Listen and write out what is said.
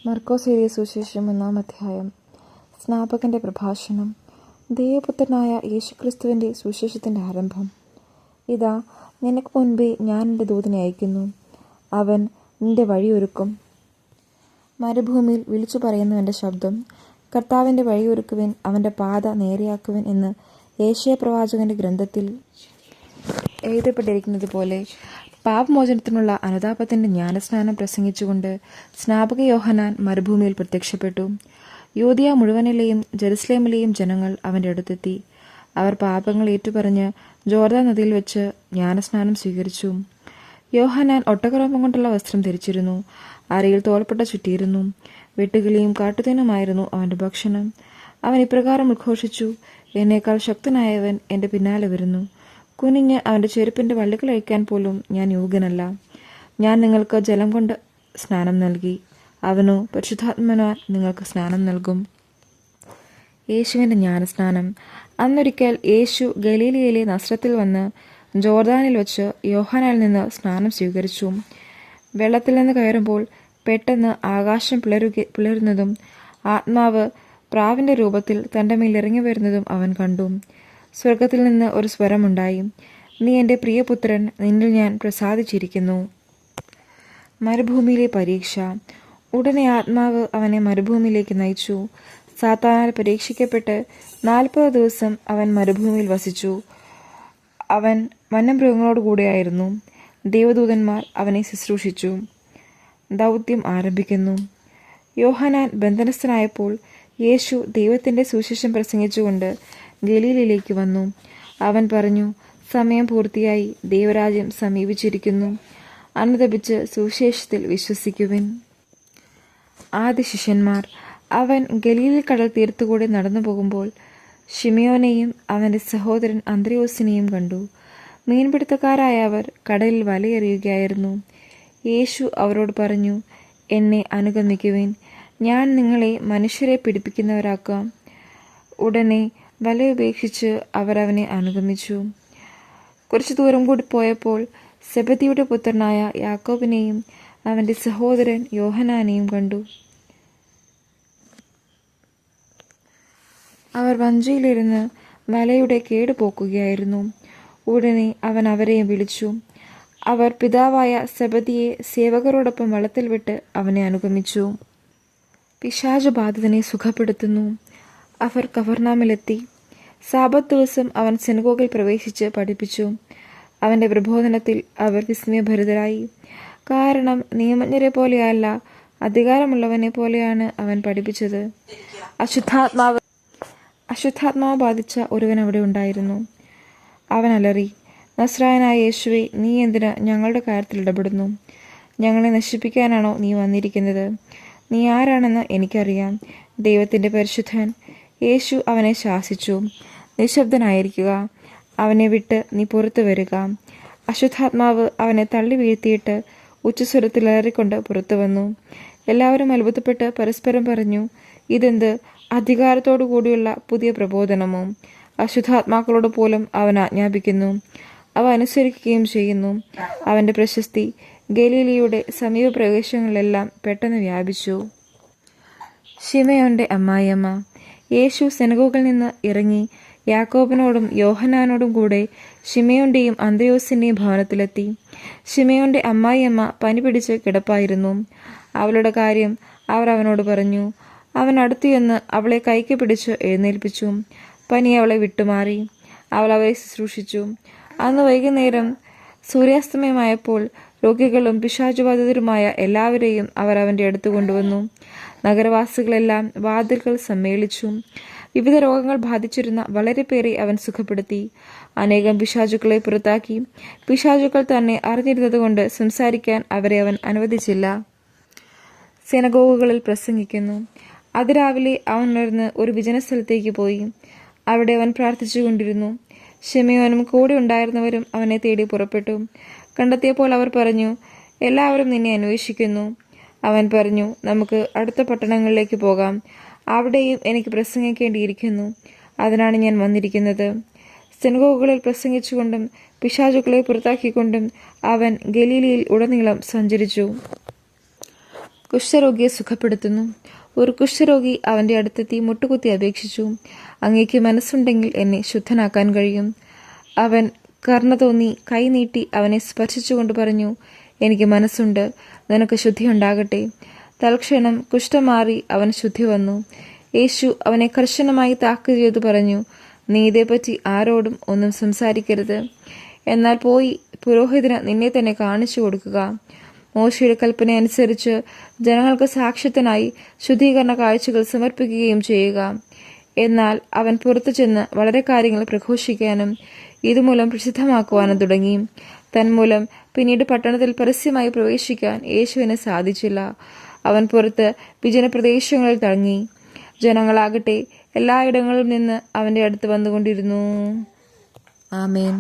മർക്കോസ് എഴുതിയ സുവിശേഷം 1-ാം അധ്യായം. സ്നാപകന്റെ പ്രഭാഷണം. ദൈവപുത്രനായ യേശുക്രിസ്തുവിൻ്റെ സുവിശേഷത്തിൻ്റെ ആരംഭം. ഇതാ, നിനക്ക് മുൻപേ ഞാൻ എൻ്റെ ദൂതനെ അയക്കുന്നു. അവൻ നിന്റെ വഴിയൊരുക്കും. മരുഭൂമിയിൽ വിളിച്ചു പറയുന്നവൻ്റെ ശബ്ദം, കർത്താവിൻ്റെ വഴിയൊരുക്കുവിൻ, അവൻ്റെ പാത നേരെയാക്കുവിൻ എന്ന് യേശയ്യാ പ്രവാചകന്റെ ഗ്രന്ഥത്തിൽ എഴുതപ്പെട്ടിരിക്കുന്നത് പോലെ പാപമോചനത്തിനുള്ള അനുതാപത്തിൻ്റെ ജ്ഞാനസ്നാനം പ്രസംഗിച്ചുകൊണ്ട് സ്നാപക യോഹന്നാൻ മരുഭൂമിയിൽ പ്രത്യക്ഷപ്പെട്ടു. യൂദയ മുഴുവനിലെയും ജെറുസലേമിലെയും ജനങ്ങൾ അവൻ്റെ അടുത്തെത്തി. അവർ പാപങ്ങൾ ഏറ്റുപറഞ്ഞ് ജോർദാൻ നദിയിൽ വെച്ച് ജ്ഞാനസ്നാനം സ്വീകരിച്ചു. യോഹന്നാൻ ഒട്ടകരോമം കൊണ്ടുള്ള വസ്ത്രം ധരിച്ചിരുന്നു. അരയിൽ തോൾപ്പട്ട ചുറ്റിയിരുന്നു. വെട്ടുകിളിയും കാട്ടുതേനുമായിരുന്നു അവൻ്റെ ഭക്ഷണം. അവൻ ഇപ്രകാരം ഉദ്ഘോഷിച്ചു, എന്നേക്കാൾ ശക്തനായവൻ എൻ്റെ പിന്നാലെ വരുന്നു. കുനിഞ്ഞ് അവൻ്റെ ചെരുപ്പിൻ്റെ വള്ളികൾ അഴിക്കാൻ പോലും ഞാൻ യോഗ്യനല്ല. ഞാൻ നിങ്ങൾക്ക് ജലം കൊണ്ട് സ്നാനം നൽകി, അവനോ പരിശുദ്ധാത്മനാൽ നിങ്ങൾക്ക് സ്നാനം നൽകും. യേശുവിൻ്റെ ജ്ഞാനസ്നാനം. അന്നൊരിക്കൽ യേശു ഗലീലയിലെ നസ്രത്തിൽ വന്ന് ജോർദാനിൽ വെച്ച് യോഹന്നാനിൽ നിന്ന് സ്നാനം സ്വീകരിച്ചു. വെള്ളത്തിൽ നിന്ന് കയറുമ്പോൾ പെട്ടെന്ന് ആകാശം പിളരുന്നതും ആത്മാവ് പ്രാവിൻ്റെ രൂപത്തിൽ തൻ്റെ മേൽ ഇറങ്ങി വരുന്നതും അവൻ കണ്ടു. സ്വർഗത്തിൽ നിന്ന് ഒരു സ്വരമുണ്ടായി, നീ എൻ്റെ പ്രിയപുത്രൻ, നിന്നിൽ ഞാൻ പ്രസാദിച്ചിരിക്കുന്നു. മരുഭൂമിയിലെ പരീക്ഷ. ഉടനെ ആത്മാവ് അവനെ മരുഭൂമിയിലേക്ക് നയിച്ചു. സാത്താനാൽ പരീക്ഷിക്കപ്പെട്ട് 40 ദിവസം അവൻ മരുഭൂമിയിൽ വസിച്ചു. അവൻ വന്യമൃഗങ്ങളോട് കൂടെയായിരുന്നു. ദേവദൂതന്മാർ അവനെ ശുശ്രൂഷിച്ചു. ദൗത്യം ആരംഭിക്കുന്നു. യോഹന്നാൻ ബന്ധനസ്ഥനായപ്പോൾ യേശു ദൈവത്തിൻ്റെ സുവിശേഷം പ്രസംഗിച്ചുകൊണ്ട് ഗലീലയിലേക്ക് വന്നു. അവൻ പറഞ്ഞു, സമയം പൂർത്തിയായി, ദൈവരാജ്യം സമീപിച്ചിരിക്കുന്നു. അനുതപിച്ച് സുവിശേഷത്തിൽ വിശ്വസിക്കുവിൻ. ആദ്യ ശിഷ്യന്മാർ. അവൻ ഗലീല കടൽ തീരത്തുകൂടെ നടന്നു പോകുമ്പോൾ ശിമയോനെയും അവൻ്റെ സഹോദരൻ അന്ത്രയോസിനെയും കണ്ടു. മീൻപിടുത്തക്കാരായ അവർ കടലിൽ വലയെറിയുകയായിരുന്നു. യേശു അവരോട് പറഞ്ഞു, എന്നെ അനുഗമിക്കുവിൻ, ഞാൻ നിങ്ങളെ മനുഷ്യരെ പിടിപ്പിക്കുന്നവരാക്കാം. ഉടനെ വലയുപേക്ഷിച്ച് അവർ അവനെ അനുഗമിച്ചു. കുറച്ചു ദൂരം കൂടി പോയപ്പോൾ സെബദിയുടെ പുത്രനായ യാക്കോബിനെയും അവൻ്റെ സഹോദരൻ യോഹന്നാനെയും കണ്ടു. അവർ വഞ്ചിയിലിരുന്ന് വലയുടെ കേട് പോക്കുകയായിരുന്നു. ഉടനെ അവൻ അവരെയും വിളിച്ചു. അവർ പിതാവായ സെബദിയെ സേവകരോടൊപ്പം വള്ളത്തിൽ വിട്ട് അവനെ അനുഗമിച്ചു. പിശാചബാധിതനെ സുഖപ്പെടുത്തുന്നു. അവർ കഫർനാമിലെത്തി. സാബത്ത് ദിവസം അവൻ സിനഗോഗിൽ പ്രവേശിച്ച് പഠിപ്പിച്ചു. അവൻ്റെ പ്രബോധനത്തിൽ അവർ വിസ്മയഭരിതരായി. കാരണം നിയമജ്ഞരെ പോലെയല്ല, അധികാരമുള്ളവനെ പോലെയാണ് അവൻ പഠിപ്പിച്ചത്. അശുദ്ധാത്മാവ് ബാധിച്ച ഒരുവൻ അവിടെ ഉണ്ടായിരുന്നു. അവൻ അലറി, നസ്രായനായ യേശുവേ, നീ എന്തിന് ഞങ്ങളുടെ കാര്യത്തിൽ ഇടപെടുന്നു? ഞങ്ങളെ നശിപ്പിക്കാനാണോ നീ വന്നിരിക്കുന്നത്? നീ ആരാണെന്ന് എനിക്കറിയാം, ദൈവത്തിൻ്റെ പരിശുദ്ധൻ. യേശു അവനെ ശാസിച്ചു, നിശബ്ദനായിരിക്കുക, അവനെ വിട്ട് നീ പുറത്തു വരിക. അശുദ്ധാത്മാവ് അവനെ തള്ളി വീഴ്ത്തിയിട്ട് ഉച്ചസ്വരത്തിൽ അലറിക്കൊണ്ട് പുറത്തു വന്നു. എല്ലാവരും അത്ഭുതപ്പെട്ട് പരസ്പരം പറഞ്ഞു, ഇതെന്ത് അധികാരത്തോടു കൂടിയുള്ള പുതിയ പ്രബോധനമോ? അശുദ്ധാത്മാക്കളോട് പോലും അവൻ ആജ്ഞാപിക്കുന്നു, അവ അനുസരിക്കുകയും ചെയ്യുന്നു. അവൻ്റെ പ്രശസ്തി ഗലീലയുടെ സമീപ പ്രദേശങ്ങളിലെല്ലാം പെട്ടെന്ന് വ്യാപിച്ചു. ശിമയോന്റെ അമ്മായിയമ്മ. യേശു സിനഗോഗിൽ നിന്ന് ഇറങ്ങി യാക്കോബിനോടും യോഹന്നാനോടും കൂടെ ശിമയോന്റെയും അന്ത്രയോസിന്റെയും ഭവനത്തിലെത്തി. ശിമയോന്റെ അമ്മായിയമ്മ പനി പിടിച്ച് കിടപ്പായിരുന്നു. അവളുടെ കാര്യം അവർ അവനോട് പറഞ്ഞു. അവൻ അടുത്തു ചെന്ന് അവളെ കൈക്ക് പിടിച്ച് എഴുന്നേൽപ്പിച്ചു. പനി അവളെ വിട്ടുമാറി. അവൾ അവരെ ശുശ്രൂഷിച്ചു. അന്ന് വൈകുന്നേരം സൂര്യാസ്തമയമായപ്പോൾ രോഗികളും പിശാചുബാധിതരുമായ എല്ലാവരെയും അവർ അവൻ്റെ അടുത്ത് കൊണ്ടുവന്നു. നഗരവാസികളെല്ലാം വാതിൽക്കൽ സമ്മേളിച്ചു. വിവിധ രോഗങ്ങൾ ബാധിച്ചിരുന്ന വളരെ പേരെ അവൻ സുഖപ്പെടുത്തി. അനേകം പിശാചുക്കളെ പുറത്താക്കി. പിശാചുക്കൾ തന്നെ അറിഞ്ഞിരുന്നതുകൊണ്ട് സംസാരിക്കാൻ അവരെ അവൻ അനുവദിച്ചില്ല. സിനഗോഗുകളിൽ പ്രസംഗിക്കുന്നു. അതിരാവിലെ അവൻ ഉണർന്ന് ഒരു വിജനസ്ഥലത്തേക്ക് പോയി. അവിടെ അവൻ പ്രാർത്ഥിച്ചുകൊണ്ടിരുന്നു. ശിമയോനും കൂടെ ഉണ്ടായിരുന്നവരും അവനെ തേടി പുറപ്പെട്ടു. കണ്ടെത്തിയപ്പോൾ അവർ പറഞ്ഞു, എല്ലാവരും നിന്നെ അന്വേഷിക്കുന്നു. അവൻ പറഞ്ഞു, നമുക്ക് അടുത്ത പട്ടണങ്ങളിലേക്ക് പോകാം, അവിടെയും എനിക്ക് പ്രസംഗിക്കേണ്ടിയിരിക്കുന്നു. അതിനാണ് ഞാൻ വന്നിരിക്കുന്നത്. സിനഗോഗുകളിൽ പ്രസംഗിച്ചുകൊണ്ടും പിശാചുക്കളെ പുറത്താക്കിക്കൊണ്ടും അവൻ ഗലീലയിൽ ഉടനീളം സഞ്ചരിച്ചു. കുഷ്ഠരോഗിയെ സുഖപ്പെടുത്തുന്നു. ഒരു കുഷ്ഠരോഗി അവന്റെ അടുത്തെത്തി മുട്ടുകുത്തി അപേക്ഷിച്ചു, അങ്ങേക്ക് മനസ്സുണ്ടെങ്കിൽ എന്നെ ശുദ്ധനാക്കാൻ കഴിയും. അവൻ കർണ തോന്നി കൈ നീട്ടി അവനെ സ്പർശിച്ചുകൊണ്ട് പറഞ്ഞു, എനിക്ക് മനസ്സുണ്ട്, നിനക്ക് ശുദ്ധിയുണ്ടാകട്ടെ. തൽക്ഷണം കുഷ്ഠം മാറി അവൻ ശുദ്ധി വന്നു. യേശു അവനെ കർശനമായി താക്കീത് ചെയ്തു പറഞ്ഞു, നീ ഇതേപ്പറ്റി ആരോടും ഒന്നും സംസാരിക്കരുത്. എന്നാൽ പോയി പുരോഹിതന് നിന്നെ തന്നെ കാണിച്ചു കൊടുക്കുക. മോശയുടെ കൽപ്പന അനുസരിച്ച് ജനങ്ങൾക്ക് സാക്ഷ്യത്തിനായി ശുദ്ധീകരണ കാഴ്ചകൾ സമർപ്പിക്കുകയും ചെയ്യുക. എന്നാൽ അവൻ പുറത്തു ചെന്ന് വളരെ കാര്യങ്ങൾ പ്രഘോഷിക്കാനും ഇതുമൂലം പ്രസിദ്ധമാക്കുവാനും തുടങ്ങി. തന്മൂലം പിന്നീട് പട്ടണത്തിൽ പരസ്യമായി പ്രവേശിക്കാൻ യേശുവിന് സാധിച്ചില്ല. അവൻ പുറത്ത് വിജനപ്രദേശങ്ങളിൽ തങ്ങി. ജനങ്ങളാകട്ടെ എല്ലായിടങ്ങളിലും നിന്ന് അവന്റെ അടുത്ത് വന്നുകൊണ്ടിരുന്നു. ആമേൻ.